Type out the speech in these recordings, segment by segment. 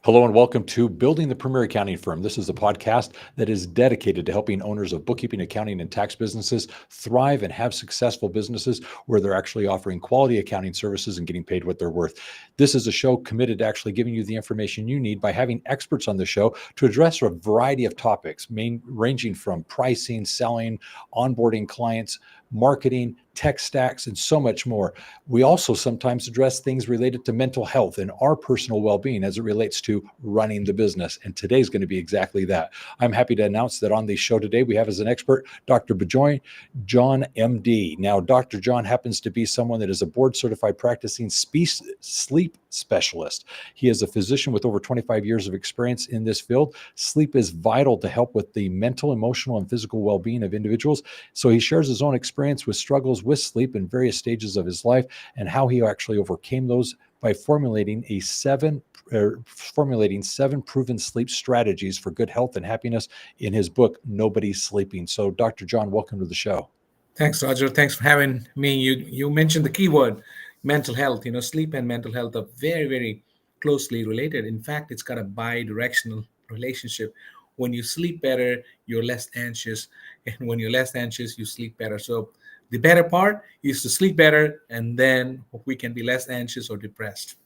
Hello and welcome to Building the Premier Accounting Firm. This is a podcast that is dedicated to helping owners of bookkeeping, accounting, and tax businesses thrive and have successful businesses where they're actually offering quality accounting services and getting paid what they're worth. This is a show committed to actually giving you the information you need by having experts on the show to address a variety of topics, ranging from pricing, selling, onboarding clients, marketing, tech stacks, and so much more. We also sometimes address things related to mental health and our personal well-being as it relates to running the business. And today's going to be exactly that. I'm happy to announce that on the show today, we have as an expert, Dr. Bijoy John, MD. Now, Dr. John happens to be someone that is a board-certified practicing sleep specialist. He is a physician with over 25 years of experience in this field. Sleep is vital to help with the mental, emotional, and physical well-being of individuals. So he shares his own experience with struggles with sleep in various stages of his life and how he actually overcame those by formulating seven proven sleep strategies for good health and happiness in his book, Nobody's Sleeping. So Dr. John, welcome to the show. Thanks, Roger. Thanks for having me. You mentioned the keyword mental health. Sleep and mental health are very, very closely related. In fact, it's got a bi-directional relationship. When you sleep better, you're less anxious. And when you're less anxious, you sleep better. So the better part is to sleep better, and then we can be less anxious or depressed.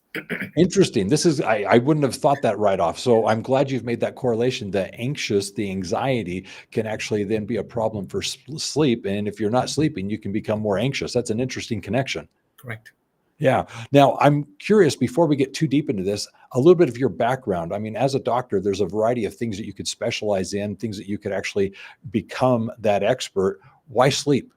Interesting. I wouldn't have thought that right off. So I'm glad you've made that correlation. The anxiety can actually then be a problem for sleep. And if you're not sleeping, you can become more anxious. That's an interesting connection. Correct. Yeah. Now, I'm curious, before we get too deep into this, a little bit of your background. I mean, as a doctor, there's a variety of things that you could specialize in, things that you could actually become that expert. Why sleep?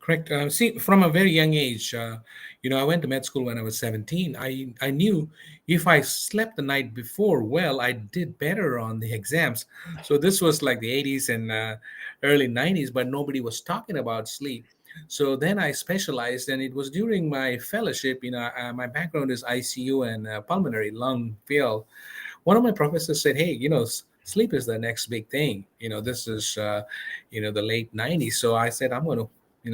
Correct. See, from a very young age, I went to med school when I was 17. I knew if I slept the night before well, I did better on the exams. So this was like the 80s and early 90s, but nobody was talking about sleep. So then I specialized, and it was during my fellowship. My background is ICU and pulmonary lung field. One of my professors said, "Hey, sleep is the next big thing. This is, the late 90s." So I said, I'm going to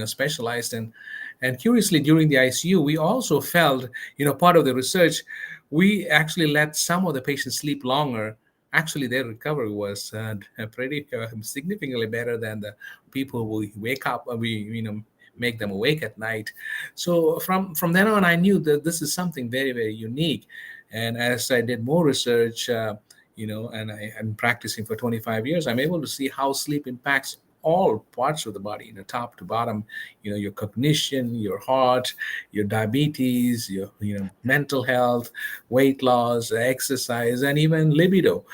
specialized and curiously during the ICU we also felt part of the research, we actually let some of the patients sleep longer. Actually their recovery was pretty significantly better than the people who wake up, we make them awake at night. So from then on I knew that this is something very, very unique. And as I did more research, and I'm practicing for 25 years, I'm able to see how sleep impacts all parts of the body, top to bottom, your cognition, your heart, your diabetes, your mental health, weight loss, exercise, and even libido.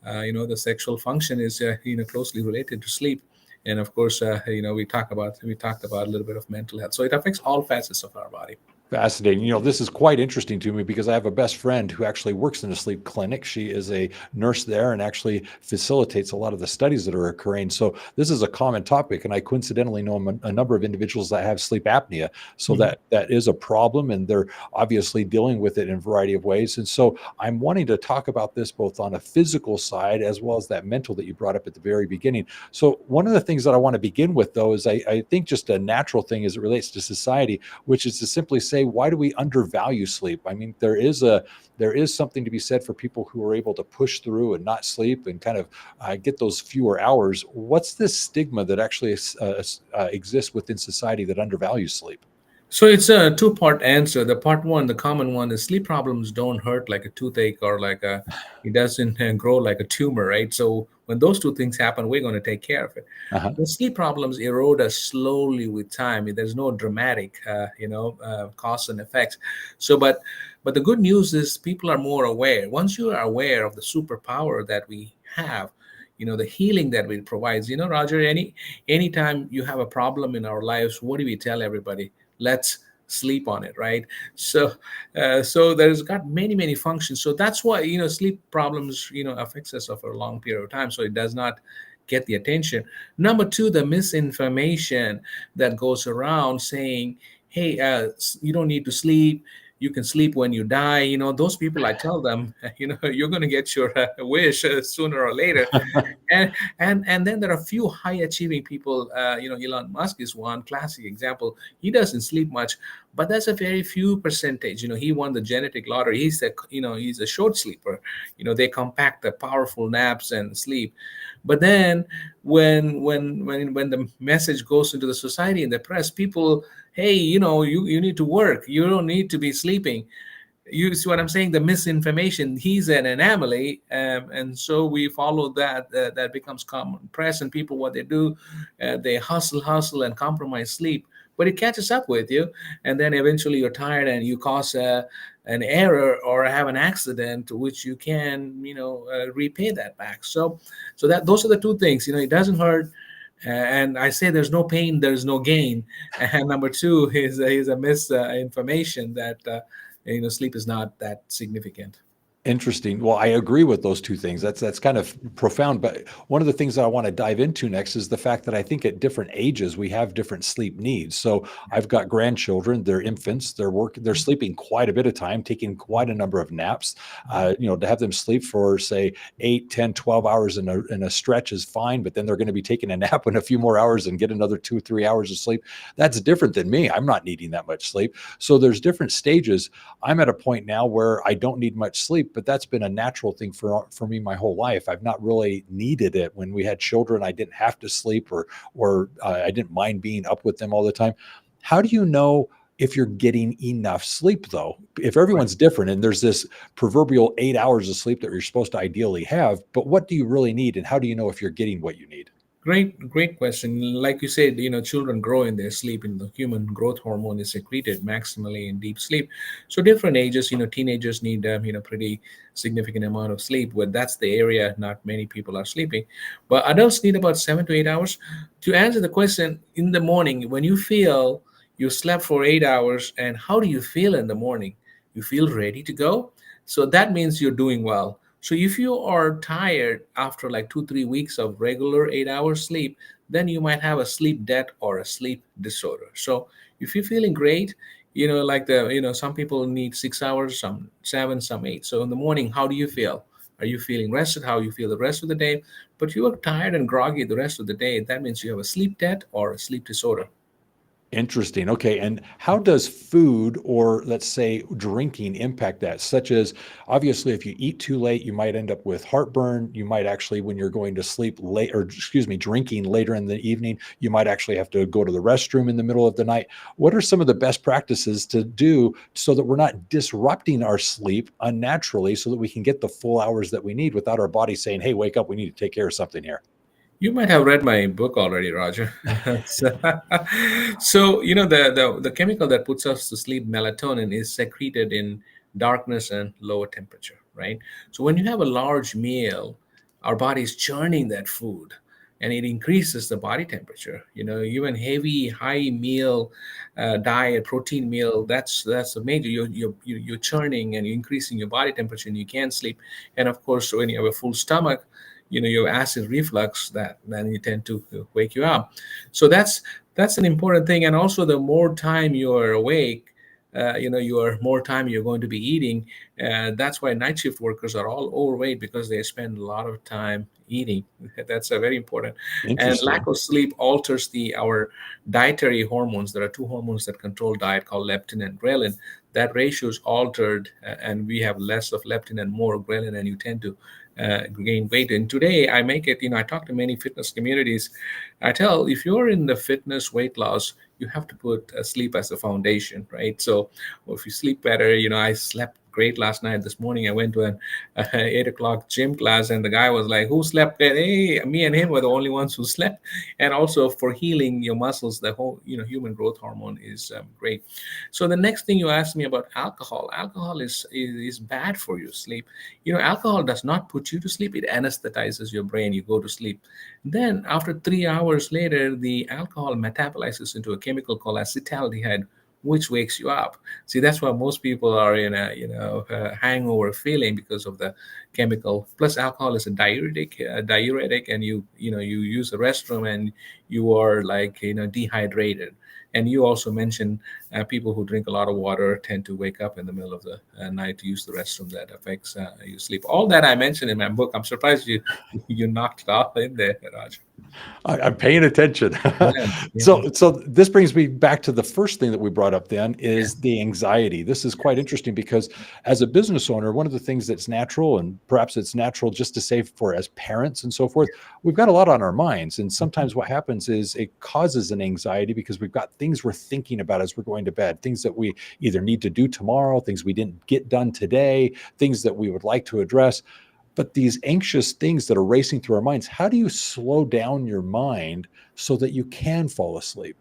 The sexual function is closely related to sleep. And of course, we talked about a little bit of mental health. So it affects all facets of our body. Fascinating. This is quite interesting to me because I have a best friend who actually works in a sleep clinic. She is a nurse there and actually facilitates a lot of the studies that are occurring. So this is a common topic, and I coincidentally know a number of individuals that have sleep apnea. So that is a problem, and they're obviously dealing with it in a variety of ways. And so I'm wanting to talk about this both on a physical side as well as that mental that you brought up at the very beginning. So one of the things that I want to begin with, though, is I think just a natural thing as it relates to society, which is to simply say, why do we undervalue sleep? I mean, there is something to be said for people who are able to push through and not sleep and kind of get those fewer hours. What's this stigma that actually exists within society that undervalues sleep? So it's a two-part answer. The part one, the common one, is sleep problems don't hurt like a toothache or it doesn't grow like a tumor, right? So when those two things happen, we're going to take care of it. Uh-huh. The sleep problems erode us slowly with time. There's no dramatic, cause and effects. So, but the good news is people are more aware. Once you are aware of the superpower that we have, the healing that it provides. Roger, anytime you have a problem in our lives, what do we tell everybody? Let's sleep on it, right? So there's got many functions. So that's why sleep problems affects us over a long period of time, so it does not get the attention. Number two, the misinformation that goes around saying, hey, you don't need to sleep, you can sleep when you die. Those people, I tell them, you're going to get your wish sooner or later. And then there are a few high achieving people. Elon Musk is one classic example. He doesn't sleep much, but that's a very few percentage. He won the genetic lottery. He's a short sleeper. They compact the powerful naps and sleep. But then when the message goes into the society and the press, people, hey, you need to work, you don't need to be sleeping. You see what I'm saying? The misinformation. He's an anomaly, and so we follow that. That becomes common press, and people, what they do, they hustle, and compromise sleep. But it catches up with you, and then eventually you're tired, and you cause an error or have an accident, which you can, repay that back. So that those are the two things. It doesn't hurt. And I say there's no pain, there's no gain. And number two is a misinformation that sleep is not that significant. Interesting. Well, I agree with those two things. That's kind of profound. But one of the things that I want to dive into next is the fact that I think at different ages we have different sleep needs. So I've got grandchildren; they're infants. They're sleeping quite a bit of time, taking quite a number of naps. To have them sleep for say 8, 10, 12 hours in a stretch is fine. But then they're going to be taking a nap in a few more hours and get another 2, 3 hours of sleep. That's different than me. I'm not needing that much sleep. So there's different stages. I'm at a point now where I don't need much sleep, but that's been a natural thing for me my whole life. I've not really needed it. When we had children, I didn't have to sleep, or I didn't mind being up with them all the time. How do you know if you're getting enough sleep, though? If everyone's different and there's this proverbial 8 hours of sleep that you're supposed to ideally have, but what do you really need, and how do you know if you're getting what you need? Great question. Like you said, children grow in their sleep, and the human growth hormone is secreted maximally in deep sleep. So different ages, teenagers need, pretty significant amount of sleep. But that's the area not many people are sleeping. But adults need about 7 to 8 hours. To answer the question, in the morning, when you feel you slept for 8 hours, and how do you feel in the morning? You feel ready to go. So that means you're doing well. So if you are tired after like 2, 3 weeks of regular 8 hours sleep, then you might have a sleep debt or a sleep disorder. So if you're feeling great, like some people need 6 hours, some seven, some eight. So in the morning, how do you feel? Are you feeling rested? How you feel the rest of the day? But you are tired and groggy the rest of the day. That means you have a sleep debt or a sleep disorder. Interesting. Okay. And how does food, or let's say drinking, impact that? Such as, obviously, if you eat too late, you might end up with heartburn. You might actually, when you're going to sleep late, or excuse me, drinking later in the evening, you might actually have to go to the restroom in the middle of the night. What are some of the best practices to do so that we're not disrupting our sleep unnaturally, so that we can get the full hours that we need without our body saying, hey, wake up, we need to take care of something here? You might have read my book already, Roger. So, the chemical that puts us to sleep, melatonin, is secreted in darkness and lower temperature, right? So when you have a large meal, our body is churning that food, and it increases the body temperature. Even heavy, high meal diet, protein meal, that's a major. You're churning and you're increasing your body temperature, and you can't sleep. And of course, when you have a full stomach, your acid reflux, that then you tend to wake you up. So that's an important thing. And also, the more time you are awake, your more time you're going to be eating. That's why night shift workers are all overweight, because they spend a lot of time eating. That's a very important. And lack Interesting. of sleep alters our dietary hormones. There are two hormones that control diet, called leptin and ghrelin. That ratio is altered, and we have less of leptin and more ghrelin, and you tend to gain weight. And today I make it, I talk to many fitness communities. I tell, if you're in the fitness weight loss, you have to put sleep as a foundation, right? So if you sleep better, I slept great last night. This morning I went to an 8 o'clock gym class, and the guy was like, who slept there? Hey, me and him were the only ones who slept. And also, for healing your muscles, the whole human growth hormone is great. So the next thing you asked me about alcohol. Alcohol is bad for your sleep. Alcohol does not put you to sleep. It anesthetizes your brain. You go to sleep. Then after 3 hours later, the alcohol metabolizes into a chemical called acetaldehyde, which wakes you up. See, that's why most people are in a hangover feeling, because of the chemical. Plus, alcohol is a diuretic, and you use the restroom, and you are like dehydrated. And you also mentioned people who drink a lot of water tend to wake up in the middle of the night to use the restroom. That affects your sleep. All that I mentioned in my book. I'm surprised you knocked it all in there, Raj. I'm paying attention. Yeah, yeah, So this brings me back to the first thing that we brought up then yeah. is the anxiety. This is quite interesting because as a business owner, one of the things that's natural, and perhaps it's natural just to say for as parents and so forth, we've got a lot on our minds. And Mhm. sometimes what happens is it causes an anxiety because we've got things we're thinking about as we're going to bed, things that we either need to do tomorrow, things we didn't get done today, things that we would like to address. But these anxious things that are racing through our minds, how do you slow down your mind so that you can fall asleep?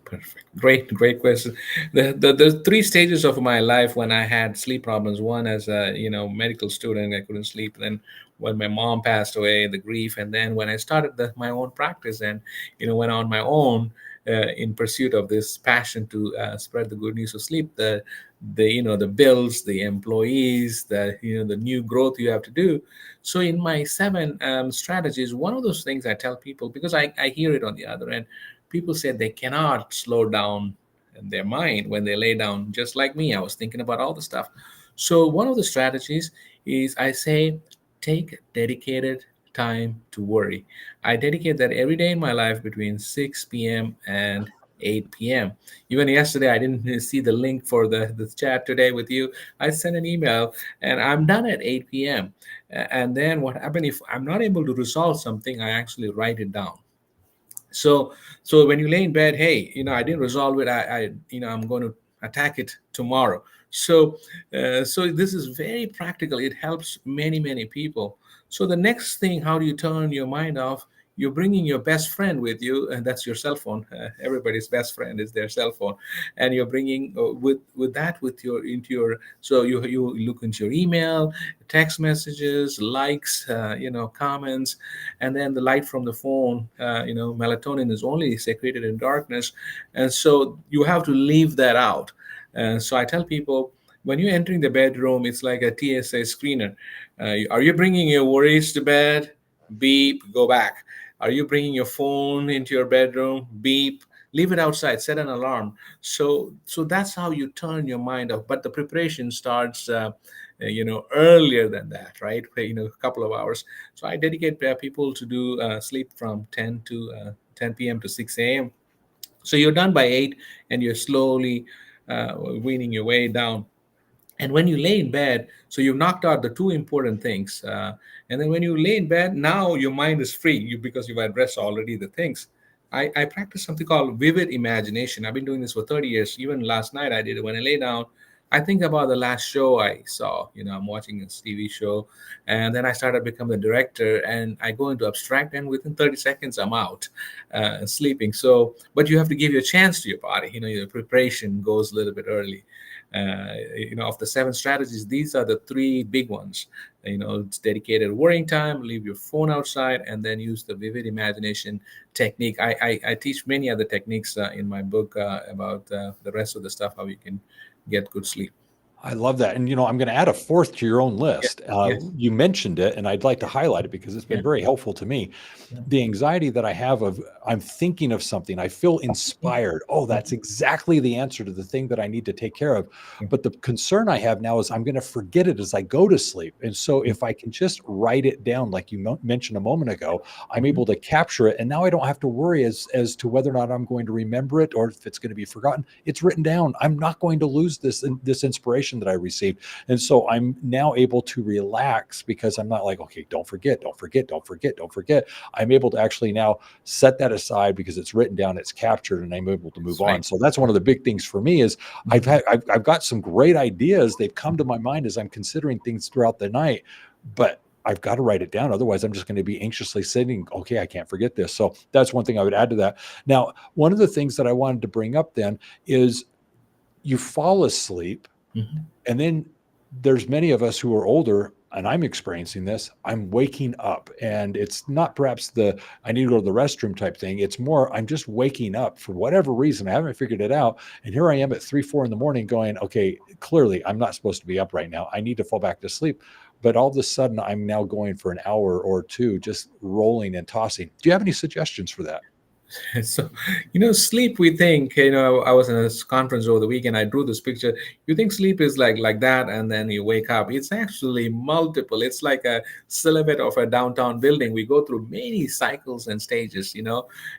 Perfect. Great question. The three stages of my life when I had sleep problems. One, as a medical student, I couldn't sleep. Then when my mom passed away, the grief, and then when I started my own practice and went on my own in pursuit of this passion to spread the good news of sleep. The bills, the employees, the new growth you have to do. So in my seven strategies, one of those things I tell people, because I hear it on the other end, people said they cannot slow down their mind when they lay down. Just like me, I was thinking about all the stuff. So one of the strategies is, I say, take dedicated time to worry. I dedicate that every day in my life between 6 p.m. and 8 p.m. Even yesterday, I didn't see the link for the chat today with you. I sent an email and I'm done at 8 p.m. And then what happened, if I'm not able to resolve something, I actually write it down. So so when you lay in bed, hey, I didn't resolve it, I'm going to attack it tomorrow. So this is very practical. It helps many people. So the next thing, how do you turn your mind off? You're bringing your best friend with you, and that's your cell phone. Everybody's best friend is their cell phone, and you're bringing with that with your into your. So you look into your email, text messages, likes, comments, and then the light from the phone. Melatonin is only secreted in darkness, and so you have to leave that out. So I tell people, when you're entering the bedroom, it's like a TSA screener. Are you bringing your worries to bed? Beep, go back. Are you bringing your phone into your bedroom? Beep, leave it outside, set an alarm. So that's how you turn your mind off. But the preparation starts earlier than that, right? A couple of hours. So I dedicate people to do sleep from 10 p.m. to 6 a.m. So you're done by 8, and you're slowly weaning your way down. And when you lay in bed, so you've knocked out the two important things. And then when you lay in bed, now your mind is free, because you've addressed already the things. I practice something called vivid imagination. I've been doing this for 30 years. Even last night I did it. When I lay down, I think about the last show I saw. I'm watching this TV show, and then I started becoming the director, and I go into abstract, and within 30 seconds I'm out sleeping. So, but you have to give your chance to your body. Your preparation goes a little bit early. Of the seven strategies, these are the three big ones. It's dedicated worrying time, leave your phone outside, and then use the vivid imagination technique. I teach many other techniques in my book about the rest of the stuff, how you can get good sleep. I love that. And, I'm going to add a fourth to your own Yeah. list. Yes. You mentioned it, and I'd like to Yeah. highlight it because it's Yeah. been very helpful to me. Yeah. The anxiety that I have of I'm thinking of something, I feel inspired. Oh, that's exactly the answer to the thing that I need to take care of. But the concern I have now is I'm going to forget it as I go to sleep. And so if I can just write it down, like you mentioned a moment ago, I'm able to capture it. And now I don't have to worry as to whether or not I'm going to remember it or if it's going to be forgotten. It's written down. I'm not going to lose this inspiration that I received. And so I'm now able to relax because I'm not like, okay, don't forget, don't forget, don't forget, don't forget. I'm able to actually now set that aside because it's written down, it's captured, and I'm able to move That's right. on. So that's one of the big things for me is I've got some great ideas. They've come to my mind as I'm considering things throughout the night, but I've got to write it down. Otherwise, I'm just going to be anxiously sitting. Okay, I can't forget this. So that's one thing I would add to that. Now, one of the things that I wanted to bring up then is you fall asleep, Mhm. and then there's many of us who are older, and I'm experiencing this. I'm waking up, and it's not perhaps the I need to go to the restroom type thing. It's more I'm just waking up for whatever reason. I haven't figured it out. And here I am at 3, 4 in the morning going, okay, clearly I'm not supposed to be up right now. I need to fall back to sleep. But all of a sudden, I'm now going for an hour or two, just rolling and tossing. Do you have any suggestions for that? So, sleep, we think, I was in a conference over the weekend. I drew this picture. You think sleep is like that, and then you wake up. It's actually multiple. It's like a silhouette of a downtown building. We go through many cycles and stages,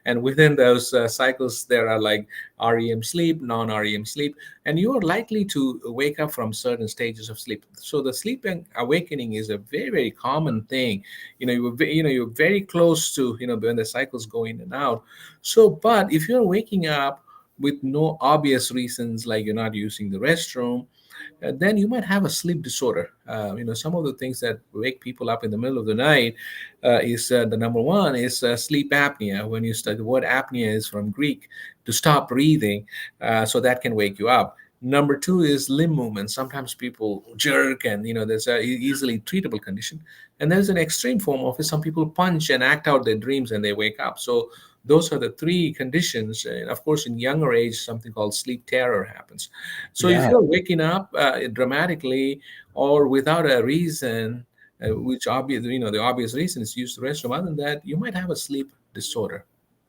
and within those cycles, there are like REM sleep, non REM sleep, and you are likely to wake up from certain stages of sleep. So the sleep and awakening is a very, very common thing. You're very close to when the cycles go in and out. So, but if you're waking up with no obvious reasons, like you're not using the restroom, then you might have a sleep disorder. Some of the things that wake people up in the middle of the night is the number one is sleep apnea. When you study the word apnea is from Greek, to stop breathing, so that can wake you up. Number two is limb movement. Sometimes people jerk, and there's a easily treatable condition. And there's an extreme form of it. Some people punch and act out their dreams, and they wake up. So those are the three conditions. And of course, in younger age, something called sleep terror happens. So if Yeah. you're waking up dramatically or without a reason, which obvious, the obvious reason is use the restroom. Other than that, you might have a sleep disorder.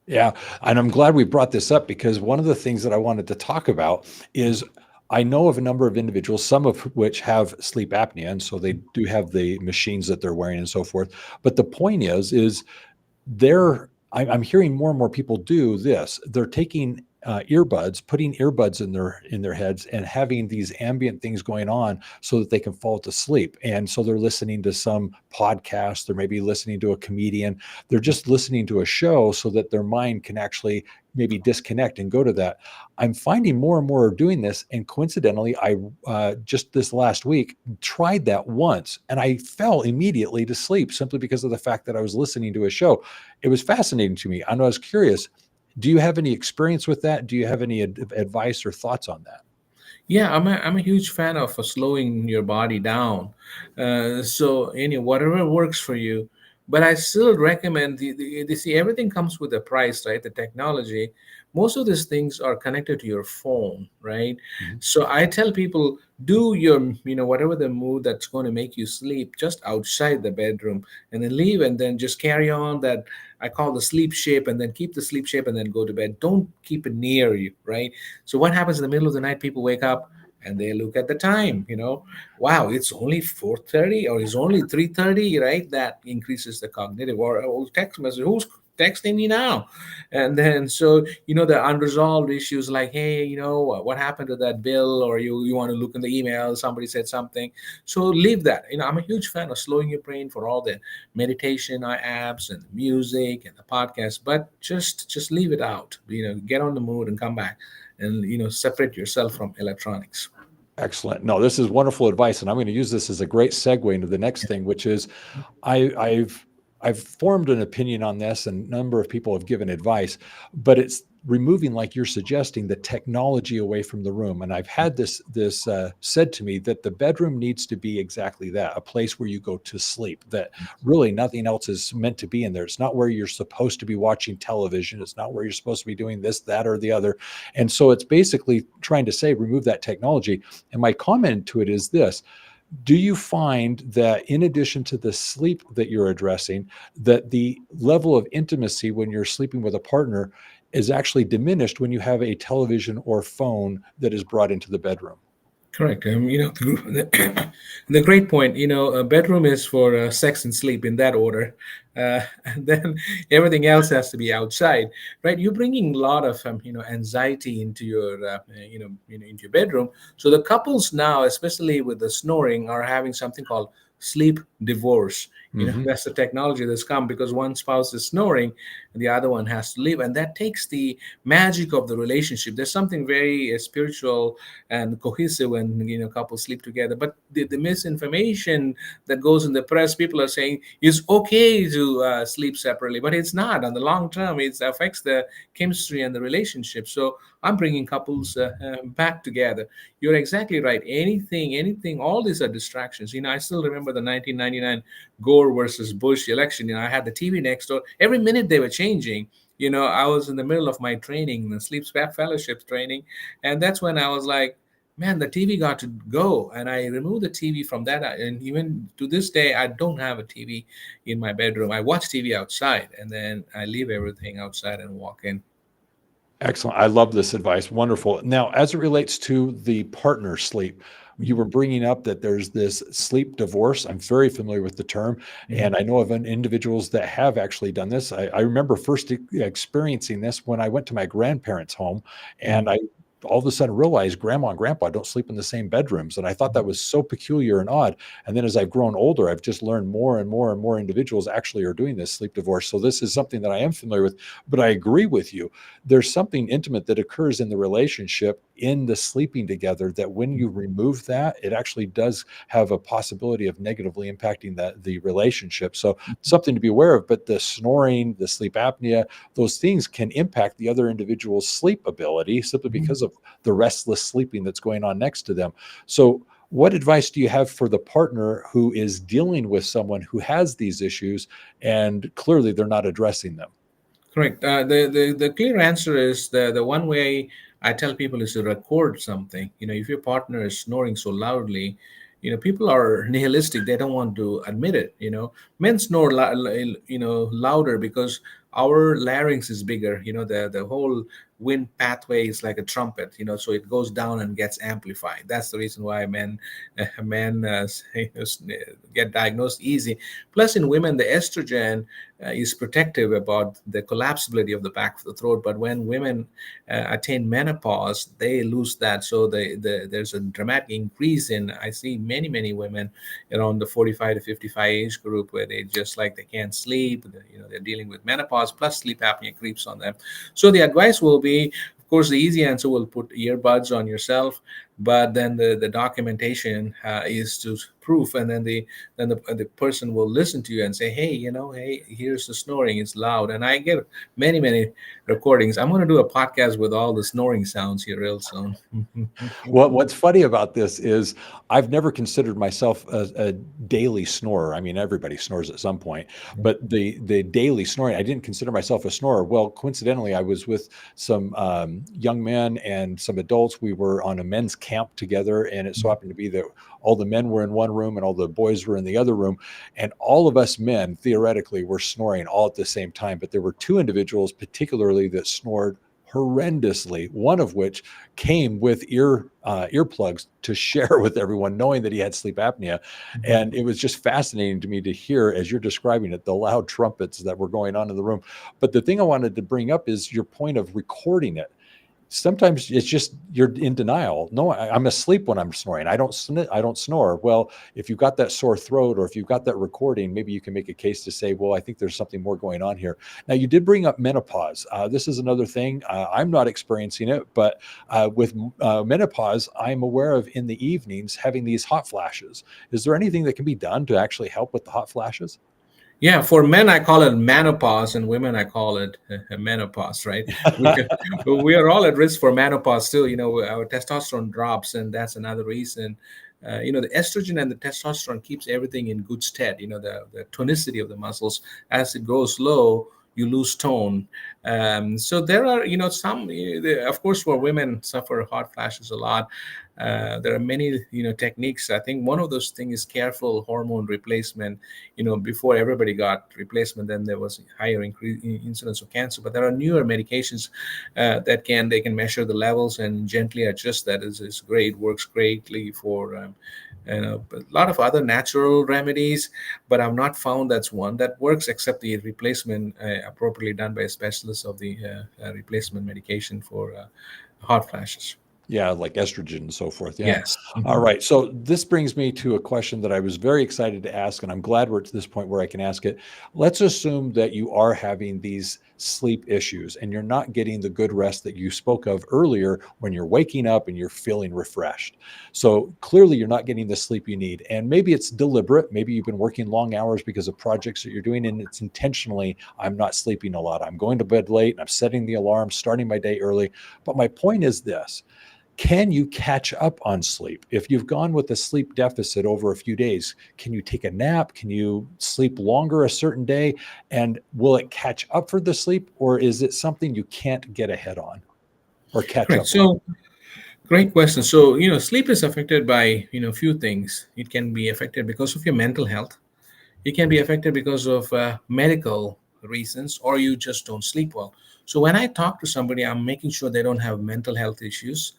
Yeah. And I'm glad we brought this up because one of the things that I wanted to talk about is I know of a number of individuals, some of which have sleep apnea. And so they do have the machines that they're wearing and so forth. But the point is I'm hearing more and more people do this. They're taking earbuds, putting earbuds in their heads, and having these ambient things going on so that they can fall to sleep. And so they're listening to some podcast. They're maybe listening to a comedian. They're just listening to a show so that their mind can actually maybe disconnect and go to that. I'm finding more and more are doing this. And coincidentally, I just this last week tried that once, and I fell immediately to sleep simply because of the fact that I was listening to a show. It was fascinating to me. And I was curious, do you have any experience with that? Do you have any advice or thoughts on that? Yeah, I'm a huge fan of slowing your body down. So, whatever works for you. But I still recommend see, everything comes with a price, right? The technology, most of these things are connected to your phone, right? Mhm. So I tell people, do your, whatever the mood that's going to make you sleep, just outside the bedroom, and then leave, and then just carry on that. I call the sleep shape, and then keep the sleep shape, and then go to bed. Don't keep it near you, right? So what happens in the middle of the night? People wake up and they look at the time. Wow, it's only 4:30 or it's only 3:30, right? That increases the cognitive or text message. Who's texting me now? And then so the unresolved issues like, hey, what happened to that bill, or you want to look in the email, somebody said something. So leave that. I'm a huge fan of slowing your brain for all the meditation apps and the music and the podcast, but just leave it out. Get on the mood and come back, and separate yourself from electronics. Excellent. No, this is wonderful advice, and I'm going to use this as a great segue into the next thing, which is I, I've I've formed an opinion on this, and a number of people have given advice, but it's removing, like you're suggesting, the technology away from the room. And I've had this said to me that the bedroom needs to be exactly that, a place where you go to sleep. That really nothing else is meant to be in there. It's not where you're supposed to be watching television. It's not where you're supposed to be doing this, that, or the other. And so it's basically trying to say remove that technology. And my comment to it is this: do you find that in addition to the sleep that you're addressing, that the level of intimacy when you're sleeping with a partner is actually diminished when you have a television or phone that is brought into the bedroom? Correct. The great point. A bedroom is for sex and sleep in that order, and then everything else has to be outside, right? You're bringing a lot of anxiety into your into your bedroom. So the couples now, especially with the snoring, are having something called sleep divorce. Hmm. That's the technology that's come because one spouse is snoring and the other one has to leave, and that takes the magic of the relationship. There's something very spiritual and cohesive when couples sleep together. But the misinformation that goes in the press, people are saying it's okay to sleep separately, but it's not. On the long term, it affects the chemistry and the relationship. So I'm bringing couples back together. You're exactly right. Anything, all these are distractions. I still remember the 1999 Gore versus Bush election. I had the TV next door. Every minute they were changing. I was in the middle of my training, the sleep fellowship training, and that's when I was like, man, the TV got to go. And I removed the TV from that. And even to this day, I don't have a TV in my bedroom. I watch TV outside, and then I leave everything outside and walk in. Excellent. I love this advice. Wonderful. Now, as it relates to the partner sleep, you were Mhm, bringing up that there's this sleep divorce. I'm very familiar with the term, mhm, and I know of individuals that have actually done this. I remember first experiencing this when I went to my grandparents' home, and mhm, I all of a sudden realized grandma and grandpa don't sleep in the same bedrooms. And I thought that mhm, was so peculiar and odd. And then as I've grown older, I've just learned more and more and more individuals actually are doing this sleep divorce. So this is something that I am familiar with, but I agree with you, there's something intimate that occurs in the relationship in the sleeping together that when you mhm, remove that, it actually does have a possibility of negatively impacting the relationship. So mhm, something to be aware of. But the snoring, the sleep apnea, those things can impact the other individual's sleep ability simply mhm. because of the restless sleeping that's going on next to them. So what advice do you have for the partner who is dealing with someone who has these issues and clearly they're not addressing them? Correct. The clear answer is the one way I tell people is to record something. If your partner is snoring so loudly, people are nihilistic. They don't want to admit it. Men snore louder because our larynx is bigger. The whole wind pathway is like a trumpet. So it goes down and gets amplified. That's the reason why men get diagnosed easy. Plus, in women, the estrogen is protective about the collapsibility of the back of the throat. But when women attain menopause, they lose that. So there's a dramatic increase in, I see many women around the 45 to 55 age group where they just like they can't sleep. They're dealing with menopause plus sleep apnea creeps on them. So the advice will be, of course, the easy answer will put earbuds on yourself, but then the documentation is to proof, and then the person will listen to you and say, hey, hey, here's the snoring, it's loud. And I get many recordings. I'm going to do a podcast with all the snoring sounds here real soon. Well, what's funny about this is I've never considered myself a daily snorer. I mean, everybody snores at some point, but the daily snoring, I didn't consider myself a snorer. Well, coincidentally, I was with some young men and some adults. We were on a men's camp together, and it so happened to be that all the men were in one room and all the boys were in the other room, and all of us men theoretically were snoring all at the same time. But there were two individuals particularly that snored horrendously, one of which came with earplugs to share with everyone, knowing that he had sleep apnea. And it was just fascinating to me to hear, as you're describing it, the loud trumpets that were going on in the room. But the thing I wanted to bring up is your point of recording it. Sometimes it's just you're in denial. No, I'm asleep when I'm snoring. I don't snore. Well, if you've got that sore throat or if you've got that recording, maybe you can make a case to say, well, I think there's something more going on here. Now, you did bring up menopause. This is another thing. I'm not experiencing it, but with menopause, I'm aware of in the evenings having these hot flashes. Is there anything that can be done to actually help with the hot flashes? Yeah, for men I call it menopause, and women I call it menopause. Right? We we are all at risk for menopause still. Our testosterone drops, and that's another reason. The estrogen and the testosterone keeps everything in good stead. The tonicity of the muscles. As it goes low, you lose tone. So there are, some. Of course, for women suffer hot flashes a lot. There are many, techniques. I think one of those things is careful hormone replacement. Before everybody got replacement, then there was higher increase in incidence of cancer. But there are newer medications that they can measure the levels and gently adjust that. Is great, works greatly for a lot of other natural remedies, but I've not found that's one that works except the replacement appropriately done by a specialist of the replacement medication for hot flashes. Yeah, like estrogen and so forth. Yeah. Yes. All Mhm. right. So this brings me to a question that I was very excited to ask, and I'm glad we're to this point where I can ask it. Let's assume that you are having these sleep issues and you're not getting the good rest that you spoke of earlier when you're waking up and you're feeling refreshed. So clearly you're not getting the sleep you need. And maybe it's deliberate. Maybe you've been working long hours because of projects that you're doing, and it's intentionally, I'm not sleeping a lot. I'm going to bed late and I'm setting the alarm, starting my day early. But my point is this: can you catch up on sleep? If you've gone with a sleep deficit over a few days, can you take a nap? Can you sleep longer a certain day? And will it catch up for the sleep, or is it something you can't get ahead on or catch Correct. up on? Great question. So, sleep is affected by, few things. It can be affected because of your mental health. It can be affected because of medical reasons, or you just don't sleep well. So when I talk to somebody, I'm making sure they don't have mental health issues,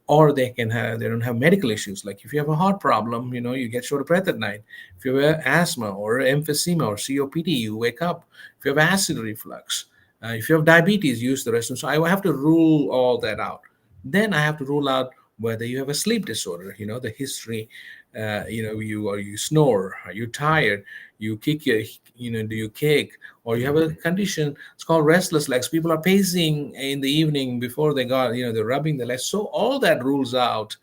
or they don't have medical issues. Like if you have a heart problem, you get short of breath at night. If you have asthma or emphysema or COPD, you wake up. If you have acid reflux, if you have diabetes, use the restroom. So I have to rule all that out. Then I have to rule out whether you have a sleep disorder, the history. You snore, are you tired, you kick your, do you kick, or you have a condition, it's called restless legs. People are pacing in the evening before they got, they're rubbing the legs. So all that rules out.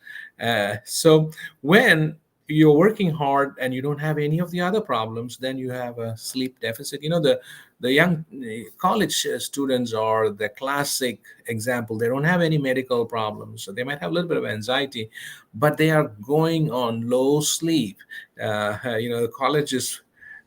So when you're working hard and you don't have any of the other problems, then you have a sleep deficit. The young college students are the classic example. They don't have any medical problems, so they might have a little bit of anxiety, but they are going on low sleep. The college is,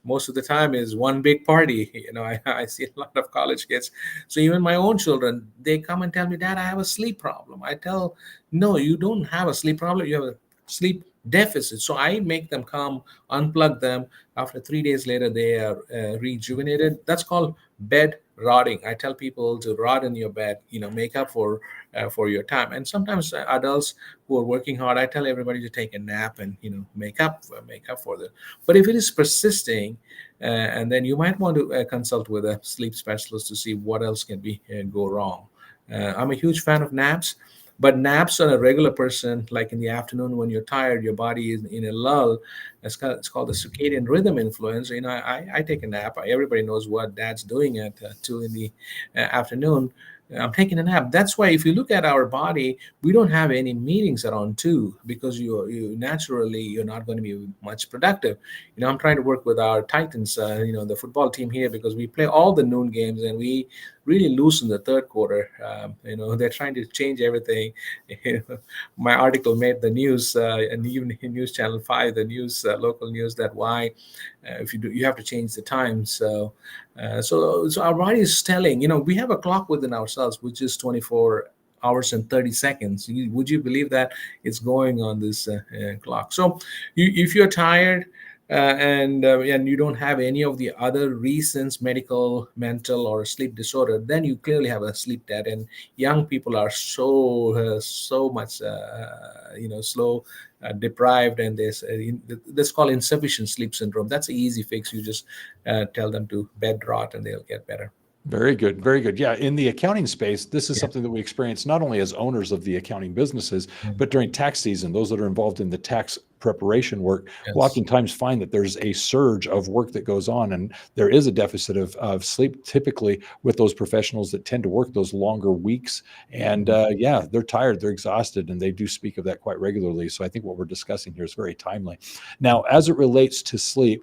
most of the time, is one big party. I see a lot of college kids. So even my own children, they come and tell me, Dad, I have a sleep problem. I tell, no, you don't have a sleep problem, you have a sleep deficit. So I make them come, unplug them. After 3 days later, they are rejuvenated. That's called bed rotting. I tell people to rot in your bed, make up for your time. And sometimes adults who are working hard, I tell everybody to take a nap and make up for them. But if it is persisting, and then you might want to consult with a sleep specialist to see what else can be go wrong. I'm a huge fan of naps, but naps on a regular person, like in the afternoon when you're tired, your body is in a lull. It's called the circadian rhythm influence. I take a nap. Everybody knows what Dad's doing at 2 in the afternoon. I'm taking a nap. That's why if you look at our body, we don't have any meetings around 2, because you naturally you're not going to be much productive. I'm trying to work with our Titans, the football team here, because we play all the noon games and we really lose in the third quarter. They're trying to change everything. My article made the news, and even in News Channel 5, the news, local news, that why if you do, you have to change the time. So our body is telling. We have a clock within ourselves, which is 24 hours and 30 seconds. Would you believe that it's going on this clock? So if you're tired, and you don't have any of the other reasons, medical, mental, or sleep disorder, then you clearly have a sleep debt. And young people are so much slow, deprived, and there's that's called insufficient sleep syndrome. That's an easy fix. You just tell them to bed rot and they'll get better. Very good. Very good. Yeah. In the accounting space, this is Yeah. something that we experience not only as owners of the accounting businesses, but during tax season. Those that are involved in the tax preparation work will Yes. oftentimes find that there's a surge of work that goes on, and there is a deficit of sleep typically with those professionals that tend to work those longer weeks. And yeah, they're tired, they're exhausted, and they do speak of that quite regularly. So I think what we're discussing here is very timely. Now, as it relates to sleep,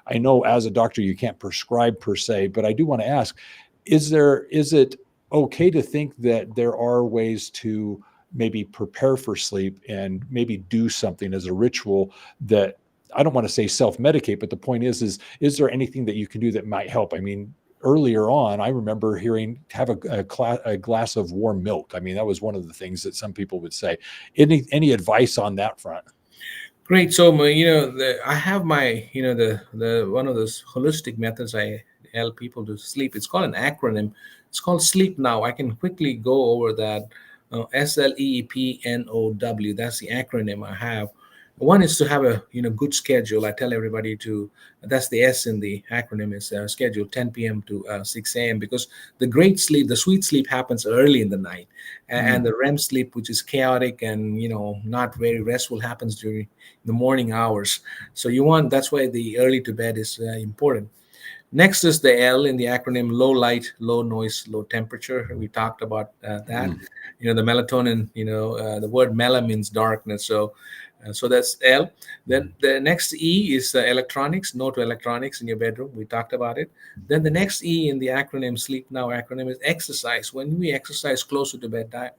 I know as a doctor you can't prescribe per se, but I do want to ask, is it okay to think that there are ways to maybe prepare for sleep and maybe do something as a ritual that, I don't want to say self-medicate, but the point is there anything that you can do that might help? I mean, earlier on, I remember hearing have a glass of warm milk. I mean, that was one of the things that some people would say. Any advice on that front? Great. So, I have my, the one of those holistic methods I help people to sleep. It's called an acronym. It's called Sleep Now. I can quickly go over that. SLEEPNOW. That's the acronym I have. One is to have a good schedule. I tell everybody to. That's the S in the acronym, is schedule 10 p.m. to 6 a.m. because the great sleep, the sweet sleep, happens early in the night, and the REM sleep, which is chaotic and not very restful, happens during the morning hours. So that's why the early to bed is important. Next is the L in the acronym: low light, low noise, low temperature. We talked about that. Mm. The melatonin. The word mela means darkness. So that's L. Then the next E is electronics. No to electronics in your bedroom. We talked about it. Then the next E in the acronym Sleep Now acronym is exercise. When we exercise closer to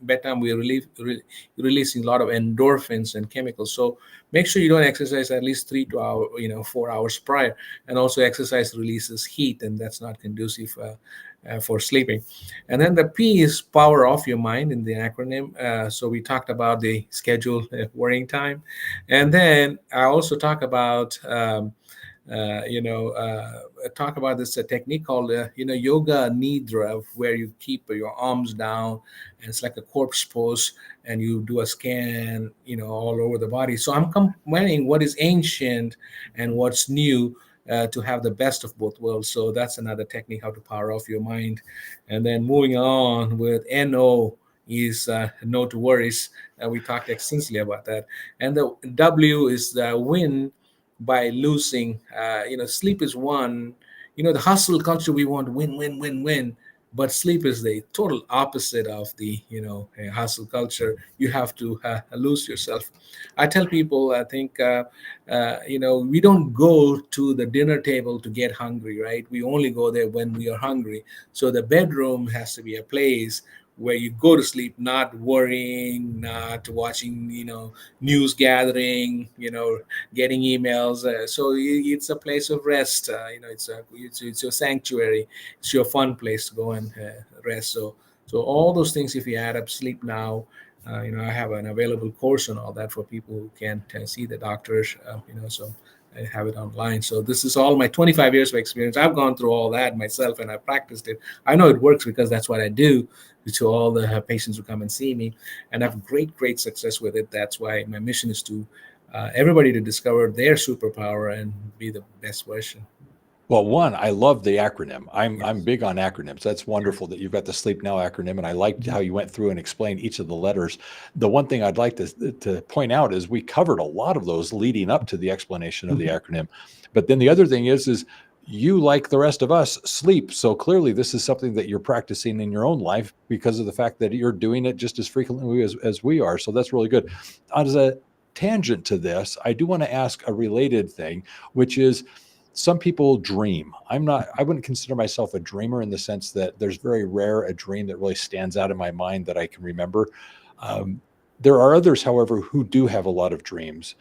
bedtime, we are releasing a lot of endorphins and chemicals. So make sure you don't exercise at least 4 hours prior. And also exercise releases heat, and that's not conducive for sleeping. And then the P is power off your mind in the acronym. So we talked about the schedule worrying time. And then I also talk about talk about this technique called yoga nidra, where you keep your arms down and it's like a corpse pose, and you do a scan all over the body. So I'm combining what is ancient and what's new, to have the best of both worlds. So that's another technique, how to power off your mind. And then moving on with no is no to worries. We talked extensively about that. And the W is the win by losing. Sleep is one. The hustle culture, we want win, win, win, win. But sleep is the total opposite of the hustle culture. You have to lose yourself. I tell people, I think, we don't go to the dinner table to get hungry, right? We only go there when we are hungry. So the bedroom has to be a place where you go to sleep, not worrying, not watching, news gathering, getting emails. So it's a place of rest. It's your sanctuary. It's your fun place to go and rest. So all those things, if you add up, sleep now. I have an available course on all that for people who can't see the doctors. So I have it online. So this is all my 25 years of experience. I've gone through all that myself, and I practiced it. I know it works because that's what I do to all the patients who come and see me, and I have great success with it. That's why my mission is to everybody to discover their superpower and be the best version. Well, one, I love the acronym. I'm Yes. big on acronyms. That's wonderful that you've got the Sleep Now acronym, and I liked how you went through and explained each of the letters. The one thing I'd like to point out is we covered a lot of those leading up to the explanation of the Mhm. acronym. But then the other thing is you, like the rest of us, sleep. So clearly this is something that you're practicing in your own life because of the fact that you're doing it just as frequently as we are. So that's really good. As a tangent to this, I do want to ask a related thing, which is some people dream. I wouldn't consider myself a dreamer in the sense that there's very rare a dream that really stands out in my mind that I can remember. Um, there are others, however, who do have a lot of dreams.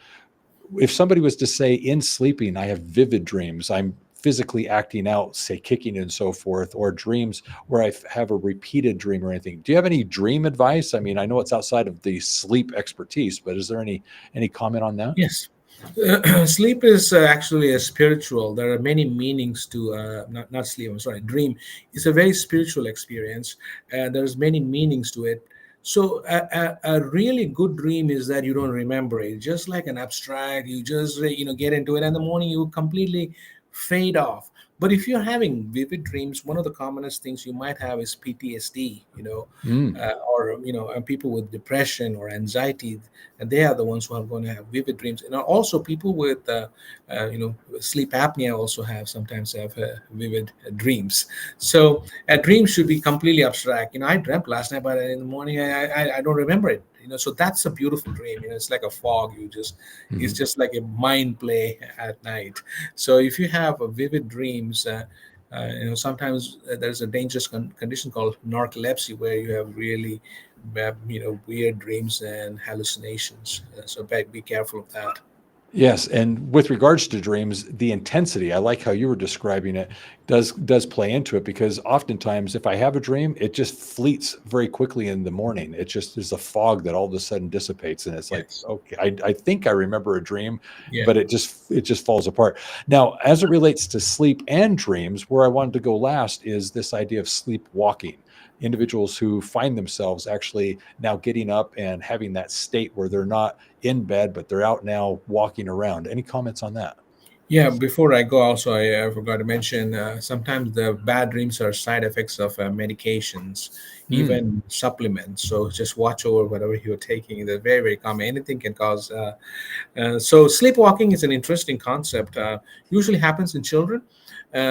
If somebody was to say in sleeping, I have vivid dreams, I'm physically acting out, say kicking and so forth, or dreams where I have a repeated dream or anything. Do you have any dream advice? I mean, I know it's outside of the sleep expertise, but is there any comment on that? Yes. Sleep is actually a spiritual. There are many meanings to not sleep. I'm sorry, dream. It's a very spiritual experience. There's many meanings to it. So a really good dream is that you don't remember it. Just like an abstract, you just get into it, and in the morning you completely fade off. But if you're having vivid dreams, one of the commonest things you might have is PTSD. Mm. Or and people with depression or anxiety, and they are the ones who are going to have vivid dreams. And also people with sleep apnea also sometimes have vivid dreams. So a dream should be completely abstract. I dreamt last night, but in the morning I don't remember it. So that's a beautiful dream. It's like a fog. It's Mhm. just like a mind play at night. So if you have vivid dreams, sometimes there's a dangerous condition called narcolepsy, where you have really weird dreams and hallucinations. So be careful of that. Yes, and with regards to dreams, the intensity, I like how you were describing it, does play into it because oftentimes if I have a dream, it just fleets very quickly in the morning. It just is a fog that all of a sudden dissipates and it's like, Yes. okay, I think I remember a dream, Yeah. but it just falls apart. Now, as it relates to sleep and dreams, where I wanted to go last is this idea of sleepwalking. Individuals who find themselves actually now getting up and having that state where they're not in bed, but they're out now walking around. Any comments on that? Yeah, before I go, also, I forgot to mention sometimes the bad dreams are side effects of medications, Mm. even supplements. So just watch over whatever you're taking. They're very common. Anything can cause. So sleepwalking is an interesting concept. Usually happens in children.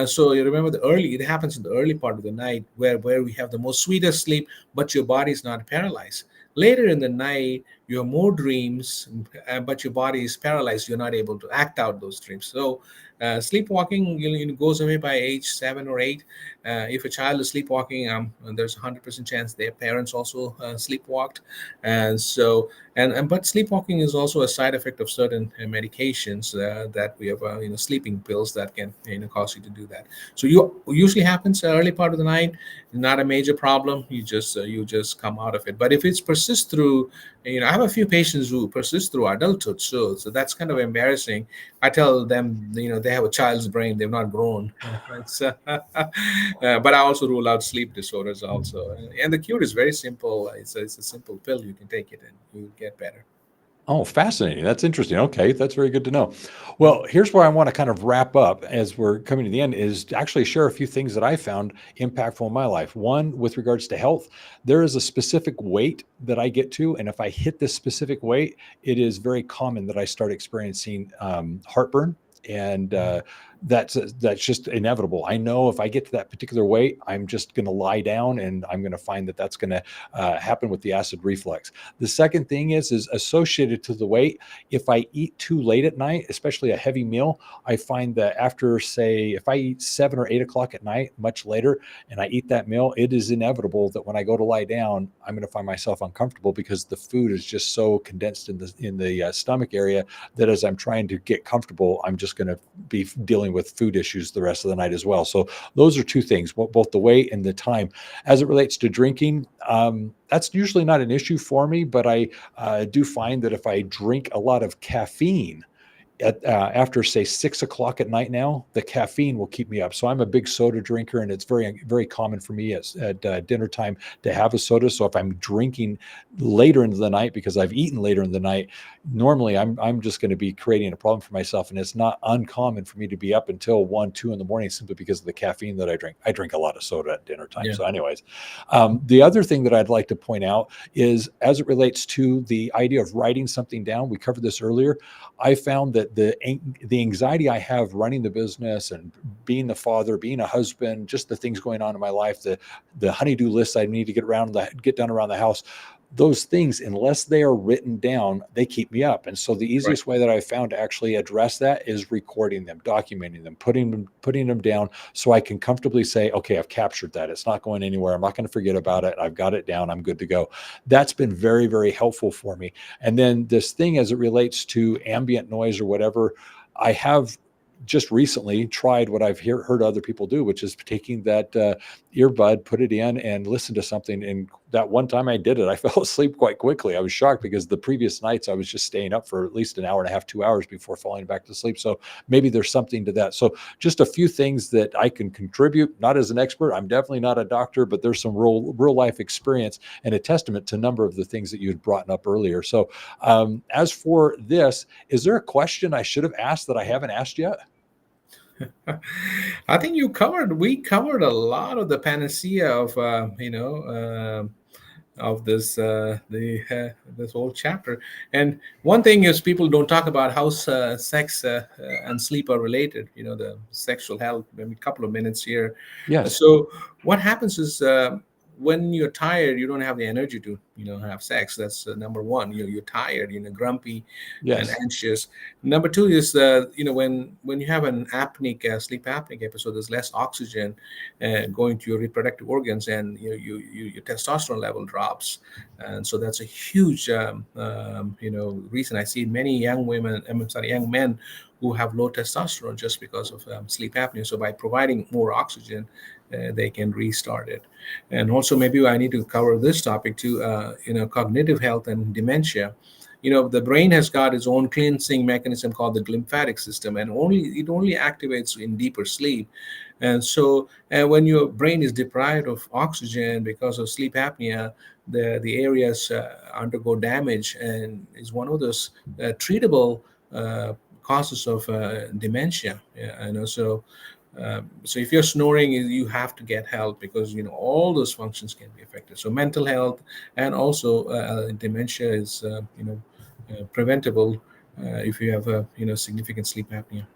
So you remember it happens in the early part of the night where we have the most sweetest sleep, but your body is not paralyzed. Later in the night, you have more dreams, but your body is paralyzed. You're not able to act out those dreams. So sleepwalking, goes away by age 7 or 8. If a child is sleepwalking, there's a 100% chance their parents also sleepwalked. And so, but sleepwalking is also a side effect of certain medications that we have, sleeping pills that can cause you to do that. So you usually happens early part of the night, not a major problem. You just come out of it. But if it's persists through, I have a few patients who persist through adulthood. So that's kind of embarrassing. I tell them, they have a child's brain; they've not grown. But I also rule out sleep disorders also. And the cure is very simple. It's a simple pill. You can take it and you get better. Oh, fascinating. That's interesting. Okay, that's very good to know. Well, here's where I want to kind of wrap up as we're coming to the end is to actually share a few things that I found impactful in my life. One, with regards to health, there is a specific weight that I get to. And if I hit this specific weight, it is very common that I start experiencing heartburn. And that's just inevitable. I know if I get to that particular weight, I'm just going to lie down and I'm going to find that that's going to happen with the acid reflux. The second thing is associated to the weight. If I eat too late at night, especially a heavy meal, I find that after, say, if I eat 7 or 8 o'clock at night, much later, and I eat that meal, it is inevitable that when I go to lie down, I'm going to find myself uncomfortable because the food is just so condensed in the stomach area that as I'm trying to get comfortable, I'm just going to be dealing with food issues the rest of the night as well. So those are two things, both the weight and the time. As it relates to drinking, that's usually not an issue for me, but I do find that if I drink a lot of caffeine after, say, 6 o'clock at night now, the caffeine will keep me up. So I'm a big soda drinker, and it's very, very common for me at dinner time to have a soda. So if I'm drinking later into the night because I've eaten later in the night, normally I'm just going to be creating a problem for myself. And it's not uncommon for me to be up until 1, 2 in the morning simply because of the caffeine that I drink. I drink a lot of soda at dinner time. Yeah. So anyways, the other thing that I'd like to point out is as it relates to the idea of writing something down, we covered this earlier. I found that the anxiety I have running the business and being the father, being a husband, just the things going on in my life, the honeydew lists I need to get done around the house, those things, unless they are written down, they keep me up. And so the Right. easiest way that I found to actually address that is recording them, documenting them, putting them down so I can comfortably say, okay, I've captured that. It's not going anywhere. I'm not going to forget about it. I've got it down. I'm good to go. That's been very, very helpful for me. And then this thing as it relates to ambient noise or whatever, I have just recently tried what I've heard other people do, which is taking that earbud, put it in, and listen to something. And that one time I did it, I fell asleep quite quickly. I was shocked because the previous nights I was just staying up for at least an hour and a half, 2 hours before falling back to sleep. So maybe there's something to that. So just a few things that I can contribute, not as an expert. I'm definitely not a doctor, but there's some real life experience and a testament to a number of the things that you had brought up earlier. So as for this, is there a question I should have asked that I haven't asked yet? I think we covered a lot of the panacea of this whole chapter. And one thing is people don't talk about how sex and sleep are related. The sexual health. Maybe a couple of minutes here. Yes. So what happens is when you're tired, you don't have the energy to have sex. That's number one. You're tired, grumpy and Yes. anxious. Number two is when you have an apneic sleep apneic episode, there's less oxygen going to your reproductive organs, and your testosterone level drops. And so that's a huge reason. I see many young men who have low testosterone just because of sleep apnea. So by providing more oxygen, they can restart it. And also maybe I need to cover this topic too, cognitive health and dementia. The brain has got its own cleansing mechanism called the glymphatic system, and it only activates in deeper sleep. And so when your brain is deprived of oxygen because of sleep apnea, the areas undergo damage, and is one of those treatable causes of dementia. Yeah, so if you're snoring, you have to get help, because all those functions can be affected. So mental health and also dementia is preventable if you have significant sleep apnea.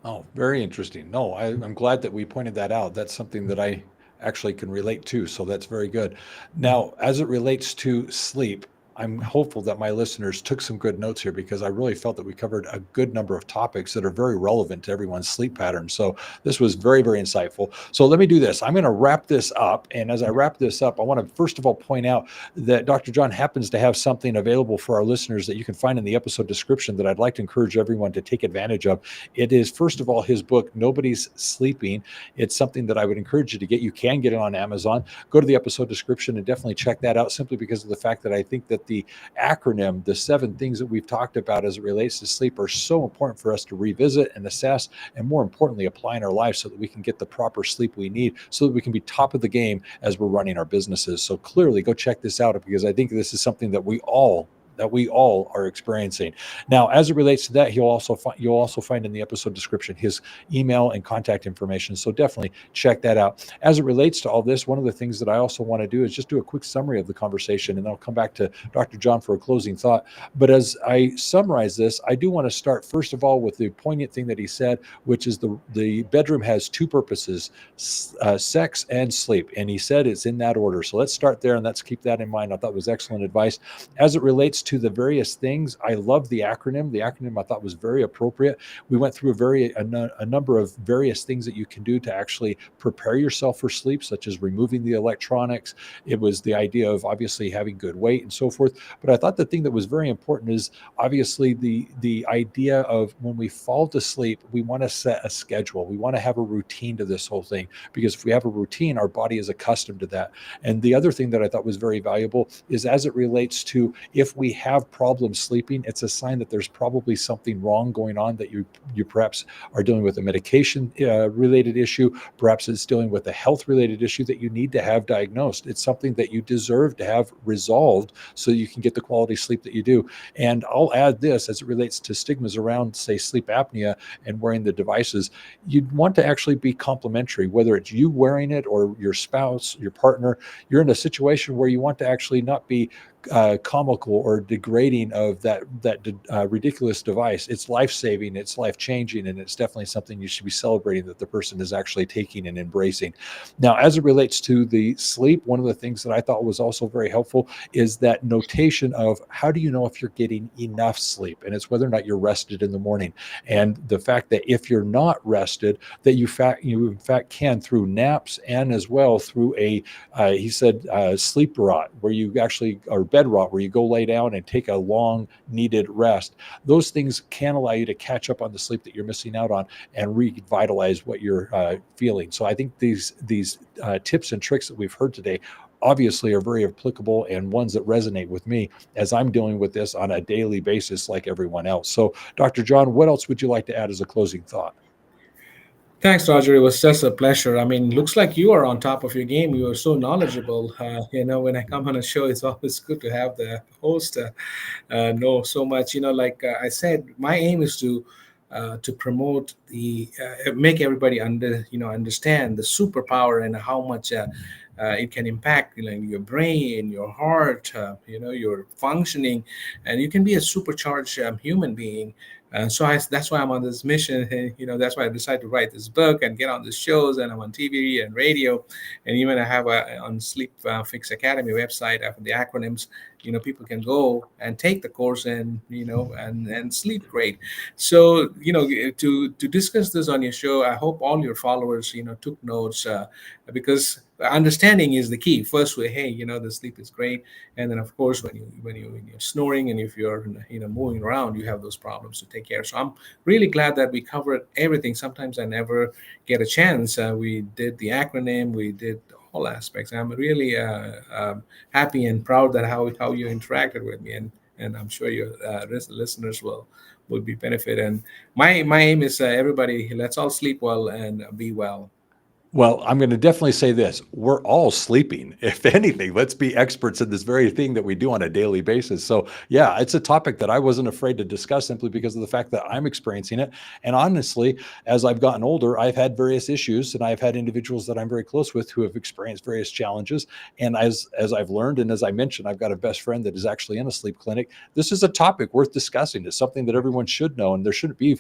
Oh, very interesting. No, I'm glad that we pointed that out. That's something that I actually can relate to. So that's very good. Mhm. Now, as it relates to sleep, I'm hopeful that my listeners took some good notes here, because I really felt that we covered a good number of topics that are very relevant to everyone's sleep patterns. So this was very, very insightful. So let me do this. I'm going to wrap this up. And as I wrap this up, I want to first of all point out that Dr. John happens to have something available for our listeners that you can find in the episode description that I'd like to encourage everyone to take advantage of. It is, first of all, his book, Nobody's Sleeping. It's something that I would encourage you to get. You can get it on Amazon. Go to the episode description and definitely check that out, simply because of the fact that I think that the acronym, the 7 things that we've talked about as it relates to sleep, are so important for us to revisit and assess, and more importantly, apply in our lives so that we can get the proper sleep we need, so that we can be top of the game as we're running our businesses. So clearly go check this out, because I think this is something that we all are experiencing. Now, as it relates to that, you'll also find in the episode description his email and contact information. So definitely check that out. As it relates to all this, one of the things that I also want to do is just do a quick summary of the conversation, and then I'll come back to Dr. John for a closing thought. But as I summarize this, I do want to start first of all with the poignant thing that he said, which is the bedroom has 2 purposes, sex and sleep. And he said it's in that order. So let's start there, and let's keep that in mind. I thought it was excellent advice. As it relates to the various things, I love the acronym. The acronym I thought was very appropriate. We went through a number of various things that you can do to actually prepare yourself for sleep, such as removing the electronics. It was the idea of obviously having good weight and so forth. But I thought the thing that was very important is obviously the idea of, when we fall to sleep, we want to set a schedule. We want to have a routine to this whole thing, because if we have a routine, our body is accustomed to that. And the other thing that I thought was very valuable is, as it relates to, if we have problems sleeping, it's a sign that there's probably something wrong going on, that you perhaps are dealing with a medication related issue. Perhaps it's dealing with a health related issue that you need to have diagnosed. It's something that you deserve to have resolved so you can get the quality sleep that you do. And I'll add this, as it relates to stigmas around, say, sleep apnea and wearing the devices, you'd want to actually be complimentary, whether it's you wearing it or your spouse, your partner. You're in a situation where you want to actually not be comical or degrading of that ridiculous device. It's life-saving, it's life-changing, and it's definitely something you should be celebrating that the person is actually taking and embracing. Now, as it relates to the sleep, one of the things that I thought was also very helpful is that notation of, how do you know if you're getting enough sleep? And it's whether or not you're rested in the morning. And the fact that if you're not rested, that you in fact can, through naps and as well through he said sleep rot, where you actually, or bed rot, where you go lay down and take a long needed rest. Those things can allow you to catch up on the sleep that you're missing out on and revitalize what you're feeling. So I think these tips and tricks that we've heard today obviously are very applicable, and ones that resonate with me as I'm dealing with this on a daily basis like everyone else. So Dr. John, what else would you like to add as a closing thought? Thanks, Roger. It was just a pleasure. I mean, looks like you are on top of your game. You are so knowledgeable. When I come on a show, it's always good to have the host know so much. Like I said, my aim is to promote make everybody understand the superpower and how much it can impact your brain, your heart, your functioning, and you can be a supercharged human being. That's why I'm on this mission. That's why I decided to write this book and get on these shows. And I'm on TV and radio, and even I have on Sleep Fix Academy website. After the acronyms, people can go and take the course and and sleep great. So to discuss this on your show, I hope all your followers took notes, because understanding is the key. First, hey, the sleep is great, and then of course when you're snoring and if you're moving around, you have those problems to take care of. So I'm really glad that we covered everything. Sometimes I never get a chance. We did the acronym, we did all aspects. I'm really happy and proud that how you interacted with me, and I'm sure your listeners will be benefit. And my aim is everybody, let's all sleep well and be well. Well, I'm going to definitely say this. We're all sleeping. If anything, let's be experts in this very thing that we do on a daily basis. So, yeah, it's a topic that I wasn't afraid to discuss, simply because of the fact that I'm experiencing it. And honestly, as I've gotten older, I've had various issues, and I've had individuals that I'm very close with who have experienced various challenges. And as I've learned, and as I mentioned, I've got a best friend that is actually in a sleep clinic. This is a topic worth discussing. It's something that everyone should know, and there shouldn't be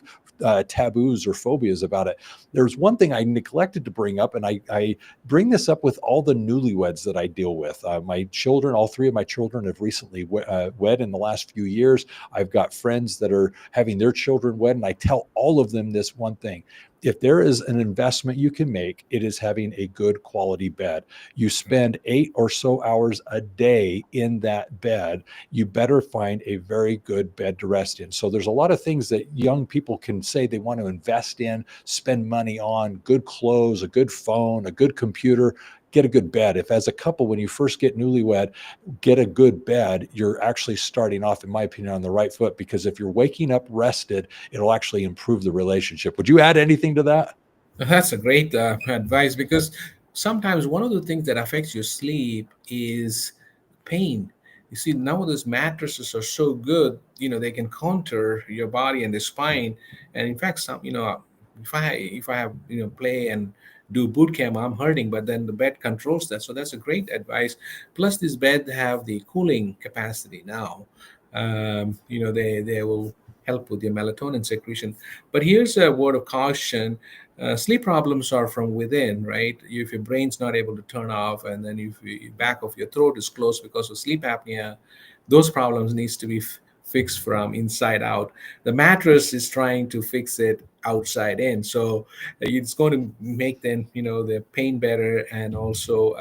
taboos or phobias about it. There's one thing I neglected to bring bring up, and I bring this up with all the newlyweds that I deal with. My children, all three of my children have recently wed in the last few years. I've got friends that are having their children wed, and I tell all of them this one thing. If there is an investment you can make, it is having a good quality bed. You spend 8 or so hours a day in that bed, you better find a very good bed to rest in. So there's a lot of things that young people can say they want to invest in, spend money on: good clothes, a good phone, a good computer. Get a good bed. If as a couple, when you first get newlywed, get a good bed, you're actually starting off, in my opinion, on the right foot, because if you're waking up rested, it'll actually improve the relationship. Would you add anything to that? That's a great advice, because sometimes one of the things that affects your sleep is pain. You see, nowadays mattresses are so good, they can counter your body and the spine. And in fact, if I have play and do boot camp, I'm hurting, but then the bed controls that. So that's a great advice. Plus, this bed have the cooling capacity now. They will help with your melatonin secretion. But here's a word of caution. Sleep problems are from within, right? If your brain's not able to turn off, and then if the back of your throat is closed because of sleep apnea, those problems needs to be fixed from inside out. The mattress is trying to fix it outside in, so it's going to make then the pain better, and also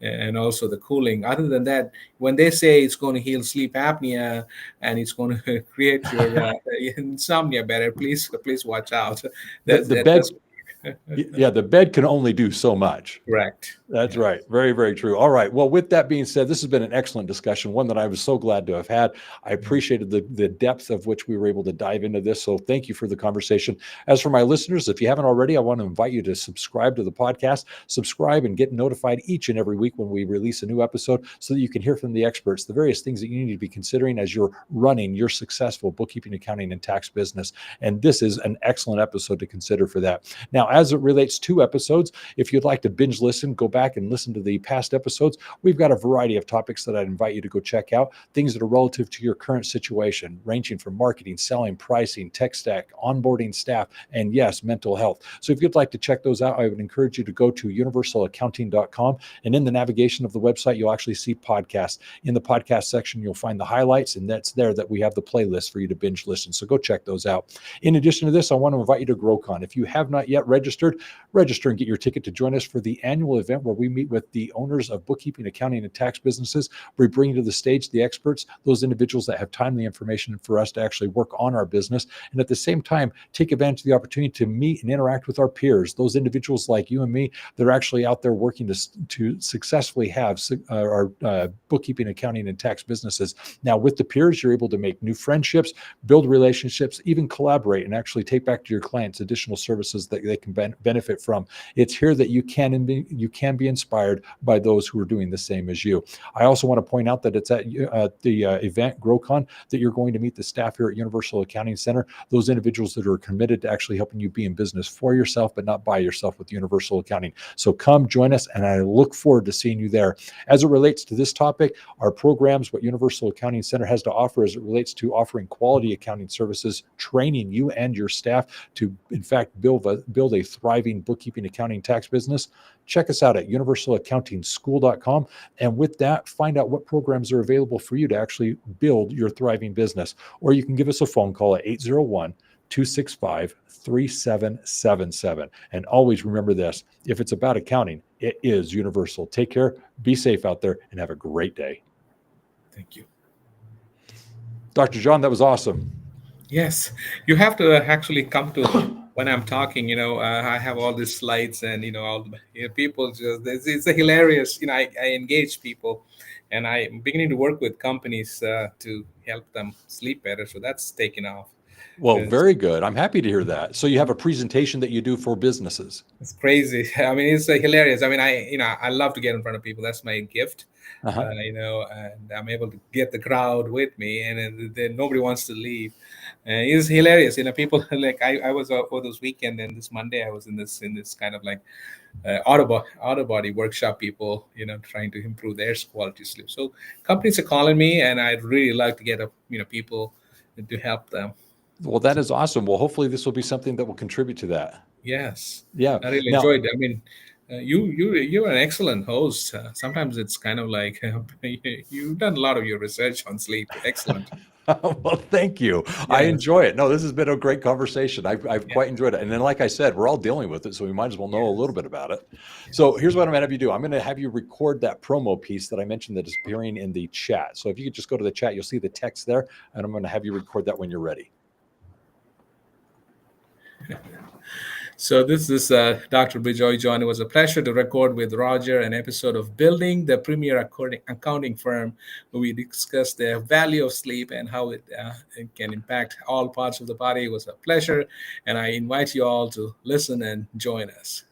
the cooling. Other than that, when they say it's going to heal sleep apnea and it's going to create your insomnia better, please watch out. The, That's the that, bed, that's yeah, the bed can only do so much. correct. That's Yeah. right. Very, very true. All right. Well, with that being said, this has been an excellent discussion, one that I was so glad to have had. I appreciated the depth of which we were able to dive into this. So thank you for the conversation. As for my listeners, if you haven't already, I want to invite you to subscribe to the podcast, subscribe and get notified each and every week when we release a new episode, so that you can hear from the experts the various things that you need to be considering as you're running your successful bookkeeping, accounting, and tax business. And this is an excellent episode to consider for that. Now, as it relates to episodes, if you'd like to binge listen, go back and listen to the past episodes. We've got a variety of topics that I'd invite you to go check out, things that are relative to your current situation, ranging from marketing, selling, pricing, tech stack, onboarding staff, and yes, mental health. So if you'd like to check those out, I would encourage you to go to universalaccounting.com, and in the navigation of the website, you'll actually see podcasts. In the podcast section, you'll find the highlights, and that's there that we have the playlist for you to binge listen. So go check those out. In addition to this, I want to invite you to GrowCon. If you have not yet register and get your ticket to join us for the annual event where we meet with the owners of bookkeeping, accounting, and tax businesses. We bring to the stage the experts, those individuals that have timely information for us to actually work on our business, and at the same time, take advantage of the opportunity to meet and interact with our peers, those individuals like you and me that are actually out there working to successfully have our bookkeeping, accounting, and tax businesses. Now, with the peers, you're able to make new friendships, build relationships, even collaborate, and actually take back to your clients additional services that they can benefit from. It's here that you can be inspired by those who are doing the same as you. I also want to point out that it's at the event GrowCon that you're going to meet the staff here at Universal Accounting Center, those individuals that are committed to actually helping you be in business for yourself, but not by yourself with Universal Accounting. So come join us, and I look forward to seeing you there. As it relates to this topic, our programs, what Universal Accounting Center has to offer as it relates to offering quality accounting services, training you and your staff to, in fact, build a thriving bookkeeping, accounting, tax business, check us out at universalaccountingschool.com. And with that, find out what programs are available for you to actually build your thriving business. Or you can give us a phone call at 801-265-3777. And always remember this: if it's about accounting, it is Universal. Take care, be safe out there, and have a great day. Thank you. Dr. John, that was awesome. Yes, you have to actually come to when I'm talking. I have all these slides, and all the people just it's a hilarious. I engage people, and I'm beginning to work with companies to help them sleep better. So that's taken off. Well, It's, very good. I'm happy to hear that. So you have a presentation that you do for businesses. it's crazy. I mean, it's hilarious. I mean, I love to get in front of people. That's my gift. Uh-huh. And I'm able to get the crowd with me, and then nobody wants to leave. It's hilarious. People like I was over this weekend, and this Monday I was in this kind of like auto body workshop. People, trying to improve their quality sleep. So companies are calling me, and I'd really like to get people to help them. Well, that is awesome. Well, hopefully this will be something that will contribute to that. Yes, Yeah. I really Now, enjoyed. I mean, you're an excellent host. Sometimes it's kind of like you've done a lot of your research on sleep. Excellent. well, thank you. I Yes, enjoy it. No, this has been a great conversation. I've yeah, quite enjoyed it. And then, like I said, we're all dealing with it, so we might as well know a little yes, bit about it. So yes. here's what I'm going to have you do. I'm going to have you record that promo piece that I mentioned that is appearing in the chat. So if you could just go to the chat, you'll see the text there, and I'm going to have you record that when you're ready. So this is Dr. Bijoy John. It was a pleasure to record with Roger an episode of Building the Premier Accounting Firm, where we discussed the value of sleep and how it can impact all parts of the body. It was a pleasure, and I invite you all to listen and join us.